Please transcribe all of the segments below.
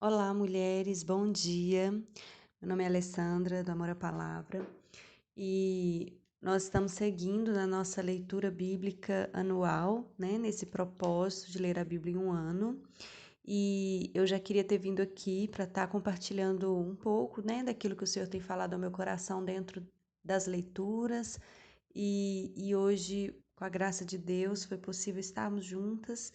Olá, mulheres, bom dia. Meu nome é Alessandra, do Amor à Palavra, e nós estamos seguindo na nossa leitura bíblica anual, né, nesse propósito de ler a Bíblia em um ano. E eu já queria ter vindo aqui para estar compartilhando um pouco, né, daquilo que o Senhor tem falado ao meu coração dentro das leituras. E hoje, com a graça de Deus, foi possível estarmos juntas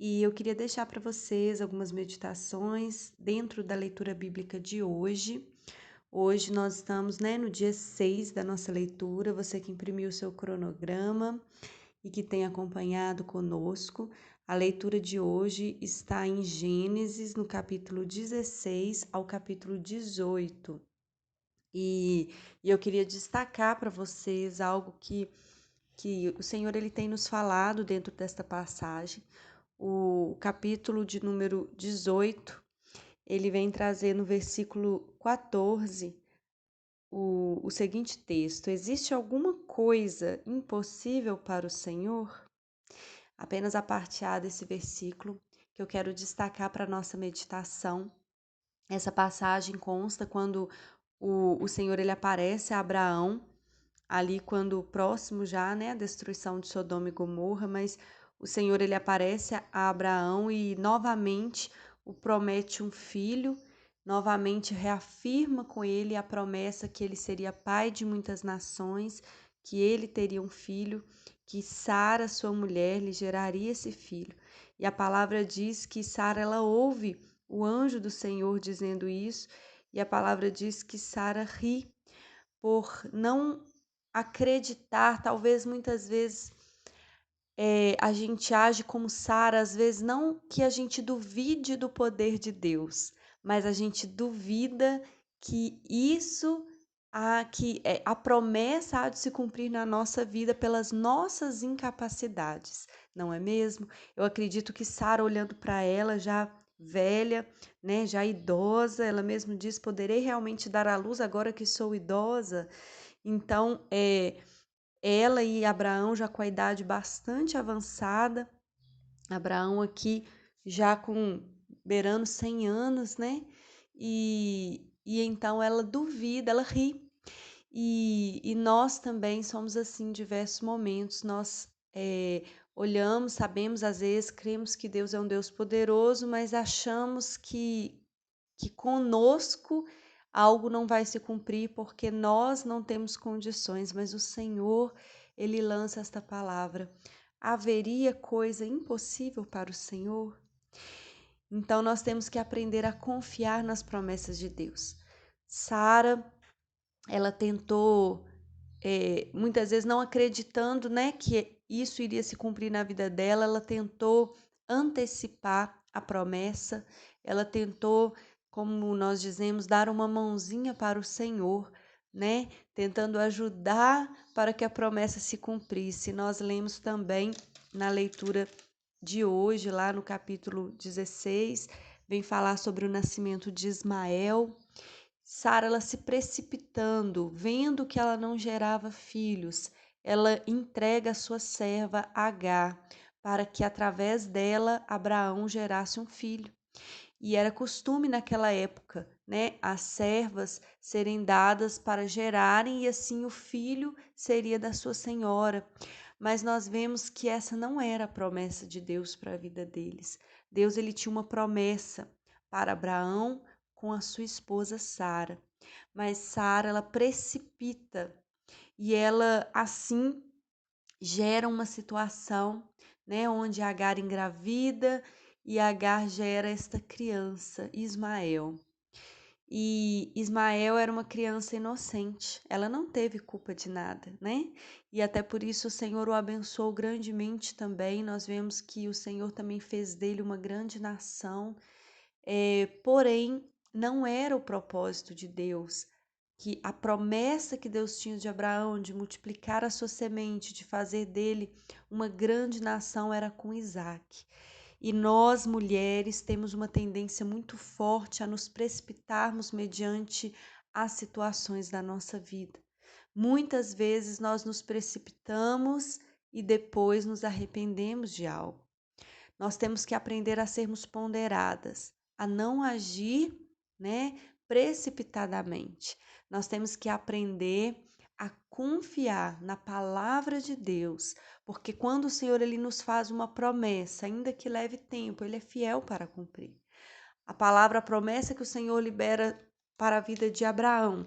e eu queria deixar para vocês algumas meditações dentro da leitura bíblica de hoje. Hoje nós estamos, né, no dia 6 da nossa leitura. Você que imprimiu o seu cronograma e que tem acompanhado conosco, a leitura de hoje está em Gênesis, no capítulo 16 ao capítulo 18. E eu queria destacar para vocês algo que o Senhor ele tem nos falado dentro desta passagem. O capítulo de número 18, ele vem trazer no versículo 14 o seguinte texto: Existe alguma coisa impossível para o Senhor? Apenas a parte A desse versículo que eu quero destacar para a nossa meditação. Essa passagem consta quando o Senhor ele aparece a Abraão, ali quando próximo já, né, a destruição de Sodoma e Gomorra, mas o Senhor ele aparece a Abraão e novamente o promete um filho, novamente reafirma com ele a promessa que ele seria pai de muitas nações, que ele teria um filho, que Sara, sua mulher, lhe geraria esse filho. E a palavra diz que Sara ela ouve o anjo do Senhor dizendo isso, e a palavra diz que Sara ri por não acreditar, talvez muitas vezes a gente age como Sara, às vezes não que a gente duvide do poder de Deus, mas a gente duvida que a promessa há de se cumprir na nossa vida pelas nossas incapacidades, não é mesmo? Eu acredito que Sara, olhando para ela já velha, né, já idosa, ela mesma diz: poderei realmente dar à luz agora que sou idosa? Então, ela e Abraão já com a idade bastante avançada, Abraão aqui já com beirando 100 anos, né? E então ela duvida, ela ri. E nós também somos assim em diversos momentos. Nós olhamos, sabemos, às vezes, cremos que Deus é um Deus poderoso, mas achamos que conosco algo não vai se cumprir porque nós não temos condições, mas o Senhor, ele lança esta palavra: haveria coisa impossível para o Senhor? Então nós temos que aprender a confiar nas promessas de Deus. Sara, ela tentou, muitas vezes não acreditando, né, que isso iria se cumprir na vida dela, ela tentou antecipar a promessa, ela tentou, como nós dizemos, dar uma mãozinha para o Senhor, né, tentando ajudar para que a promessa se cumprisse. Nós lemos também na leitura de hoje, lá no capítulo 16, vem falar sobre o nascimento de Ismael. Sara, ela se precipitando, vendo que ela não gerava filhos, ela entrega a sua serva Agar para que através dela Abraão gerasse um filho. E era costume naquela época, né, as servas serem dadas para gerarem e assim o filho seria da sua senhora. Mas nós vemos que essa não era a promessa de Deus para a vida deles. Deus ele tinha uma promessa para Abraão com a sua esposa Sara. Mas Sara ela precipita e ela assim gera uma situação, né, onde Agar engravida e Agar gera esta criança, Ismael. E Ismael era uma criança inocente, ela não teve culpa de nada, né? E até por isso o Senhor o abençoou grandemente também. Nós vemos que o Senhor também fez dele uma grande nação, porém, não era o propósito de Deus, que a promessa que Deus tinha de Abraão de multiplicar a sua semente, de fazer dele uma grande nação, era com Isaac. E nós, mulheres, temos uma tendência muito forte a nos precipitarmos mediante as situações da nossa vida. Muitas vezes nós nos precipitamos e depois nos arrependemos de algo. Nós temos que aprender a sermos ponderadas, a não agir, né, precipitadamente. Nós temos que aprender a confiar na palavra de Deus, porque quando o Senhor ele nos faz uma promessa, ainda que leve tempo, ele é fiel para cumprir. A palavra, a promessa que o Senhor libera para a vida de Abraão,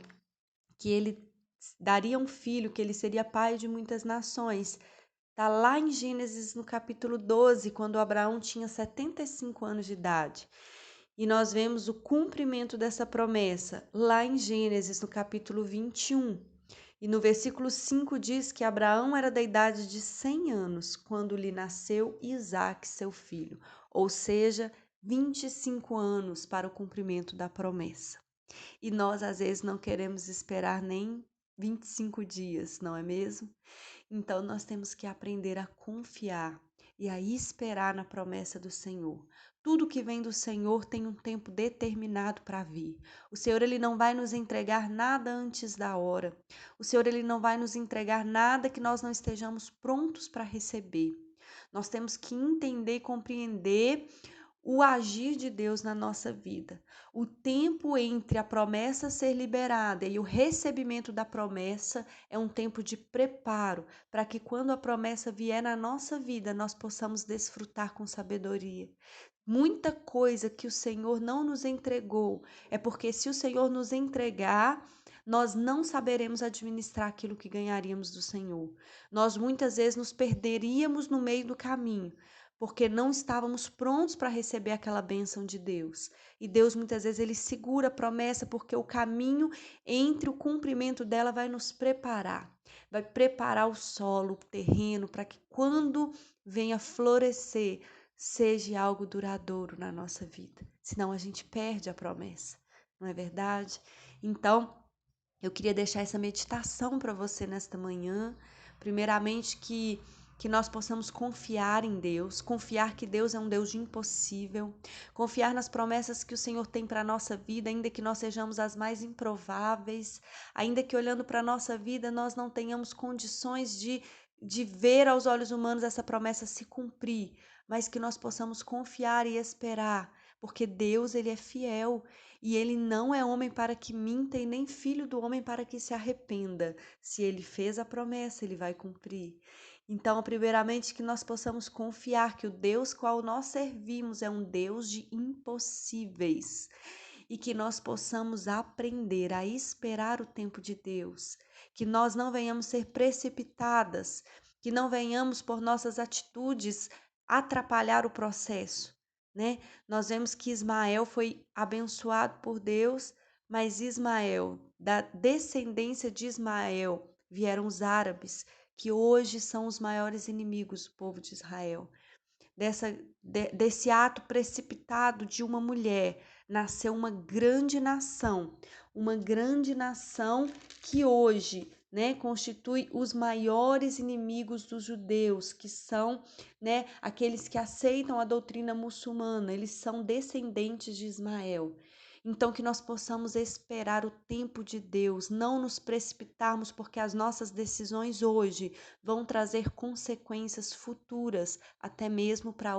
que ele daria um filho, que ele seria pai de muitas nações. Está lá em Gênesis, no capítulo 12, quando Abraão tinha 75 anos de idade. E nós vemos o cumprimento dessa promessa lá em Gênesis, no capítulo 21. E no versículo 5 diz que Abraão era da idade de 100 anos quando lhe nasceu Isaque, seu filho, ou seja, 25 anos para o cumprimento da promessa. E nós, às vezes, não queremos esperar nem 25 dias, não é mesmo? Então, nós temos que aprender a confiar e a esperar na promessa do Senhor. Tudo que vem do Senhor tem um tempo determinado para vir. O Senhor ele não vai nos entregar nada antes da hora. O Senhor ele não vai nos entregar nada que nós não estejamos prontos para receber. Nós temos que entender e compreender o agir de Deus na nossa vida. O tempo entre a promessa ser liberada e o recebimento da promessa é um tempo de preparo para que quando a promessa vier na nossa vida, nós possamos desfrutar com sabedoria. Muita coisa que o Senhor não nos entregou é porque se o Senhor nos entregar, nós não saberemos administrar aquilo que ganharíamos do Senhor. Nós muitas vezes nos perderíamos no meio do caminho, porque não estávamos prontos para receber aquela bênção de Deus. E Deus muitas vezes ele segura a promessa porque o caminho entre o cumprimento dela vai nos preparar. Vai preparar o solo, o terreno, para que quando venha florescer, seja algo duradouro na nossa vida. Senão a gente perde a promessa, não é verdade? Então, eu queria deixar essa meditação para você nesta manhã. Primeiramente, que nós possamos confiar em Deus, confiar que Deus é um Deus de impossível, confiar nas promessas que o Senhor tem para a nossa vida, ainda que nós sejamos as mais improváveis, ainda que olhando para a nossa vida nós não tenhamos condições de ver aos olhos humanos essa promessa se cumprir, mas que nós possamos confiar e esperar, porque Deus ele é fiel e ele não é homem para que minta e nem filho do homem para que se arrependa. Se ele fez a promessa, ele vai cumprir. Então, primeiramente, que nós possamos confiar que o Deus qual nós servimos é um Deus de impossíveis e que nós possamos aprender a esperar o tempo de Deus, que nós não venhamos ser precipitadas, que não venhamos por nossas atitudes atrapalhar o processo, né? Nós vemos que Ismael foi abençoado por Deus, mas Ismael, da descendência de Ismael, vieram os árabes, que hoje são os maiores inimigos do povo de Israel. Desse ato precipitado de uma mulher, nasceu uma grande nação que hoje, né, constitui os maiores inimigos dos judeus, que são, né, aqueles que aceitam a doutrina muçulmana, eles são descendentes de Ismael. Então, que nós possamos esperar o tempo de Deus, não nos precipitarmos, porque as nossas decisões hoje vão trazer consequências futuras, até mesmo para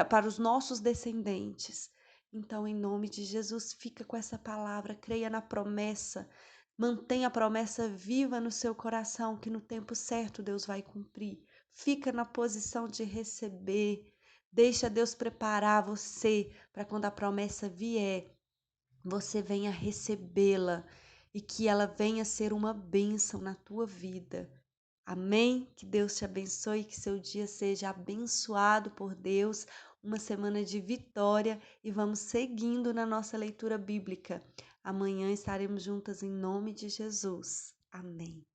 para os nossos descendentes. Então, em nome de Jesus, fica com essa palavra, creia na promessa, mantenha a promessa viva no seu coração, que no tempo certo Deus vai cumprir. Fica na posição de receber. Deixa Deus preparar você para quando a promessa vier, você venha recebê-la e que ela venha ser uma bênção na tua vida. Amém? Que Deus te abençoe, que seu dia seja abençoado por Deus, uma semana de vitória e vamos seguindo na nossa leitura bíblica. Amanhã estaremos juntas em nome de Jesus. Amém.